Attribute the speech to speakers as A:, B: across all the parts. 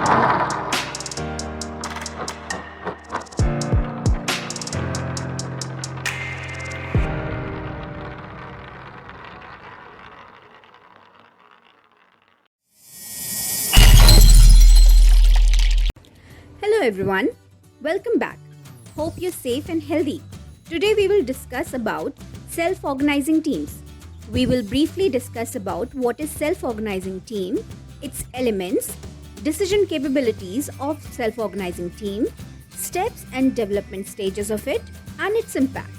A: Hello everyone, welcome back. Hope you're safe and healthy. Today we will discuss about self-organizing teams. We will briefly discuss about what is self-organizing team, its elements, decision capabilities of self-organizing team, steps and development stages of it, and its impact.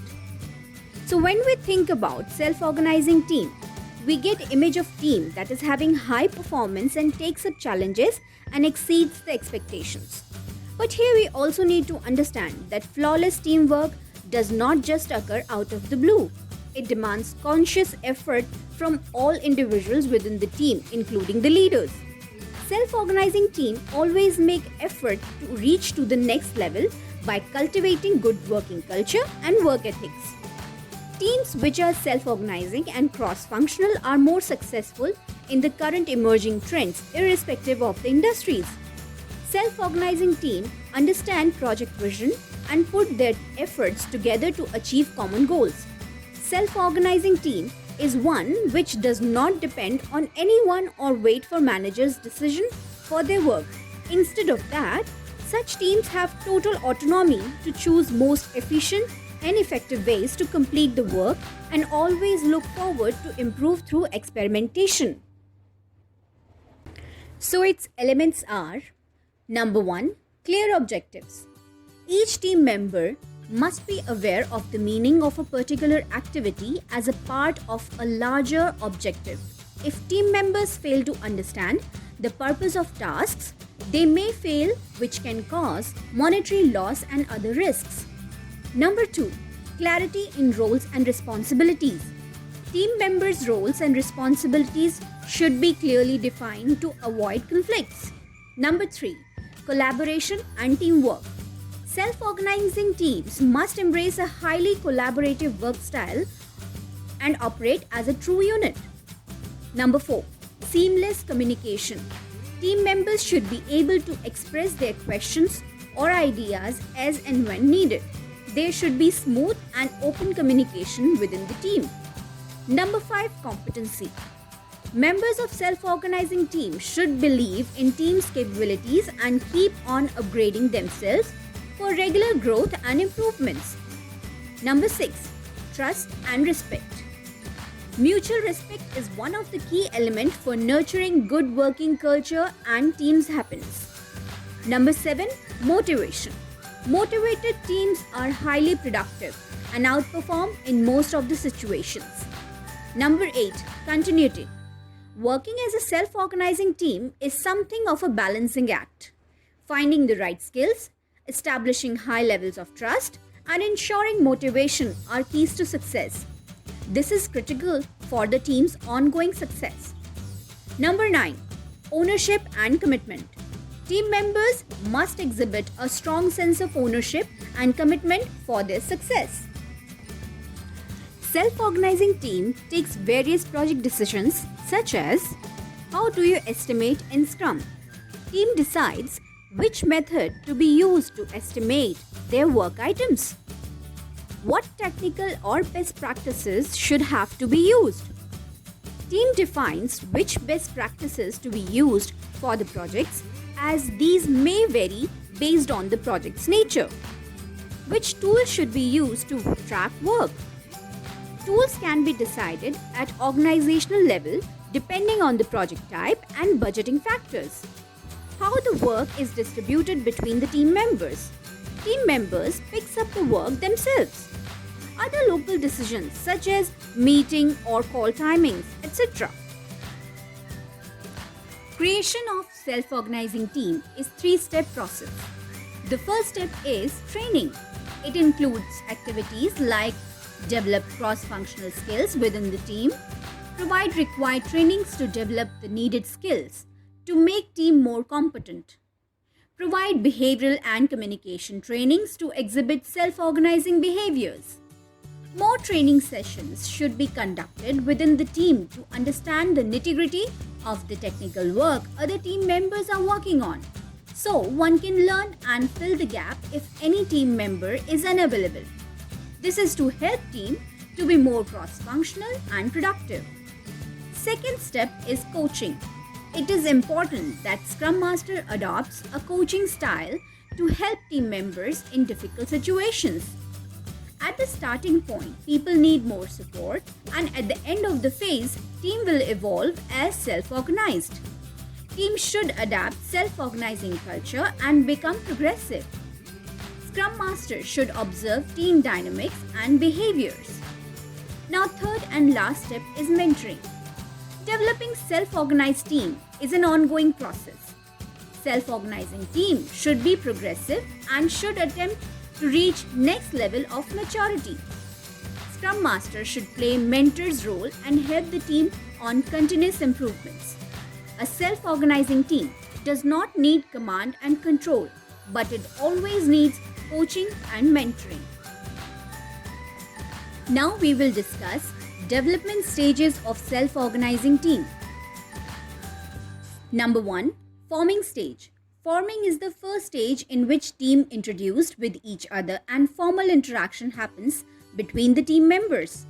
A: So when we think about self-organizing team, we get image of team that is having high performance and takes up challenges and exceeds the expectations. But here we also need to understand that flawless teamwork does not just occur out of the blue. It demands conscious effort from all individuals within the team, including the leaders. Self-organizing team always make effort to reach to the next level by cultivating good working culture and work ethics. Teams which are self-organizing and cross-functional are more successful in the current emerging trends, irrespective of the industries. Self-organizing team understand project vision and put their efforts together to achieve common goals. Self-organizing team is one which does not depend on anyone or wait for managers' decision for their work. Instead of that, such teams have total autonomy to choose most efficient and effective ways to complete the work and always look forward to improve through experimentation. So its elements are: Number 1. Clear objectives. Each team member must be aware of the meaning of a particular activity as a part of a larger objective. If team members fail to understand the purpose of tasks, they may fail, which can cause monetary loss and other risks. Number 2. Clarity in roles and responsibilities. Team members' roles and responsibilities should be clearly defined to avoid conflicts. Number 3. Collaboration and teamwork. Self-organizing teams must embrace a highly collaborative work style and operate as a true unit. Number 4. Seamless communication. Team members should be able to express their questions or ideas as and when needed. There should be smooth and open communication within the team. Number 5. Competency. Members of self-organizing teams should believe in team's capabilities and keep on upgrading themselves for regular growth and improvements. Number 6. Trust and respect. Mutual respect is one of the key elements for nurturing good working culture and team's happiness. Number 7. Motivation. Motivated teams are highly productive and outperform in most of the situations. Number 8. Continuity. Working as a self-organizing team is something of a balancing act. Finding the right skills, establishing high levels of trust, and ensuring motivation are keys to success. This is critical for the team's ongoing success. Number 9. Ownership and commitment. Team members must exhibit a strong sense of ownership and commitment for their success. Self-organizing team takes various project decisions such as: how do you estimate in Scrum? Team decides which method to be used to estimate their work items. What technical or best practices should have to be used? Team defines which best practices to be used for the projects, as these may vary based on the project's nature. Which tool should be used to track work? Tools can be decided at organizational level depending on the project type and budgeting factors. How the work is distributed between the team members. Team members picks up the work themselves. Other local decisions such as meeting or call timings, etc. Creation of self-organizing team is 3-step process. The first step is training. It includes activities like develop cross-functional skills within the team, provide required trainings to develop the needed skills to make team more competent, provide behavioral and communication trainings to exhibit self-organizing behaviors. More training sessions should be conducted within the team to understand the nitty-gritty of the technical work other team members are working on. so one can learn and fill the gap if any team member is unavailable. This is to help team to be more cross-functional and productive. Second step is coaching. It is important that Scrum Master adopts a coaching style to help team members in difficult situations. At the starting point, people need more support, and at the end of the phase, team will evolve as self-organized. Teams should adapt self-organizing culture and become progressive. Scrum Master should observe team dynamics and behaviors. Now, third and last step is mentoring. Developing self-organized team is an ongoing process. Self-organizing team should be progressive and should attempt to reach next level of maturity. Scrum Master should play mentor's role and help the team on continuous improvements. A self-organizing team does not need command and control, but it always needs coaching and mentoring. Now we will discuss development stages of self-organizing team. Number 1. Forming stage. Forming is the first stage in which team introduced with each other and formal interaction happens between the team members.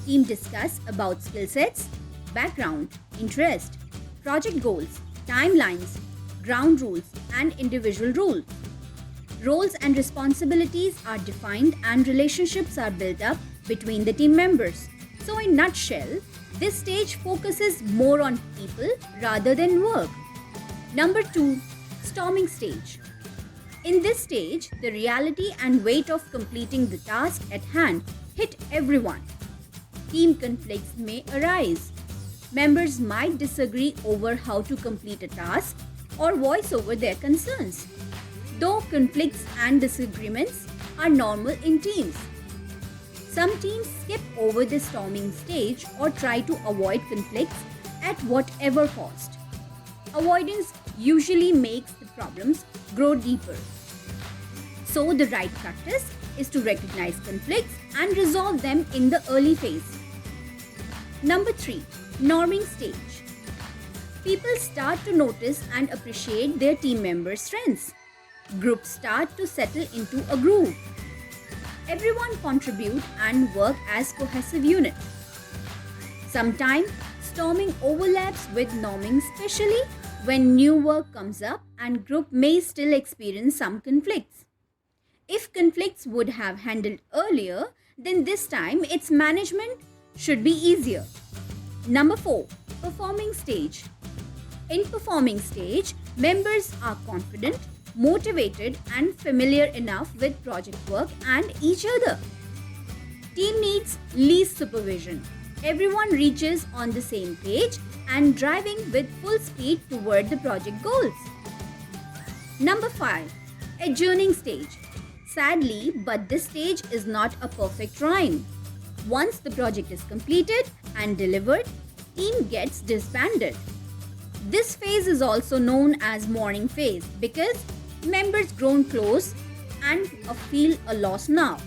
A: Team discuss about skill sets, background, interest, project goals, timelines, ground rules, and individual roles. Roles and responsibilities are defined and relationships are built up between the team members. So in nutshell, this stage focuses more on people rather than work. Number 2. Storming stage. In this stage, the reality and weight of completing the task at hand hit everyone. Team conflicts may arise. Members might disagree over how to complete a task or voice over their concerns. Though conflicts and disagreements are normal in teams, some teams skip over the storming stage or try to avoid conflicts at whatever cost. Avoidance usually makes the problems grow deeper. So the right practice is to recognize conflicts and resolve them in the early phase. Number 3. Norming stage. People start to notice and appreciate their team members' strengths. Groups start to settle into a groove. Everyone contribute and work as cohesive unit. Sometimes storming overlaps with norming, especially when new work comes up and group may still experience some conflicts. If conflicts would have handled earlier, then this time its management should be easier. Number 4. Performing stage. In performing stage, members are confident, motivated and familiar enough with project work and each other. Team needs least supervision. Everyone reaches on the same page and driving with full speed toward the project goals. Number 5. Adjourning stage. Sadly, but this stage is not a perfect rhyme. Once the project is completed and delivered, team gets disbanded. This phase is also known as mourning phase because members grown close and feel a loss now.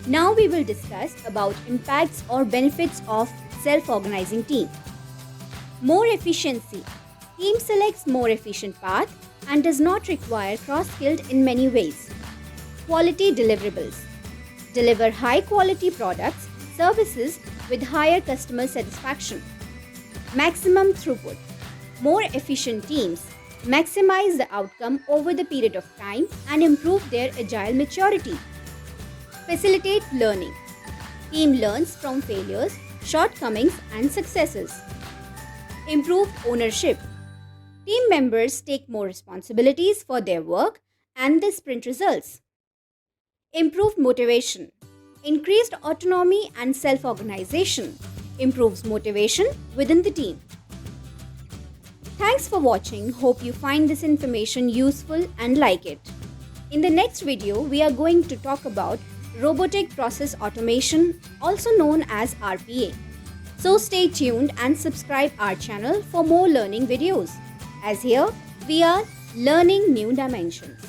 A: Now we will discuss about impacts or benefits of self-organizing team. More efficiency. Team selects more efficient path and does not require cross-skilled in many ways. Quality deliverables. Deliver high-quality products, services with higher customer satisfaction. Maximum throughput. More efficient teams maximize the outcome over the period of time and improve their agile maturity. Facilitate learning. Team learns from failures, shortcomings, and successes. Improved ownership. Team members take more responsibilities for their work and the sprint results. Improved motivation. Increased autonomy and self-organization improves motivation within the team. Thanks for watching. Hope you find this information useful and like it. In the next video, we are going to talk about robotic process automation, also known as RPA. So stay tuned and subscribe our channel for more learning videos. As here, we are learning new dimensions.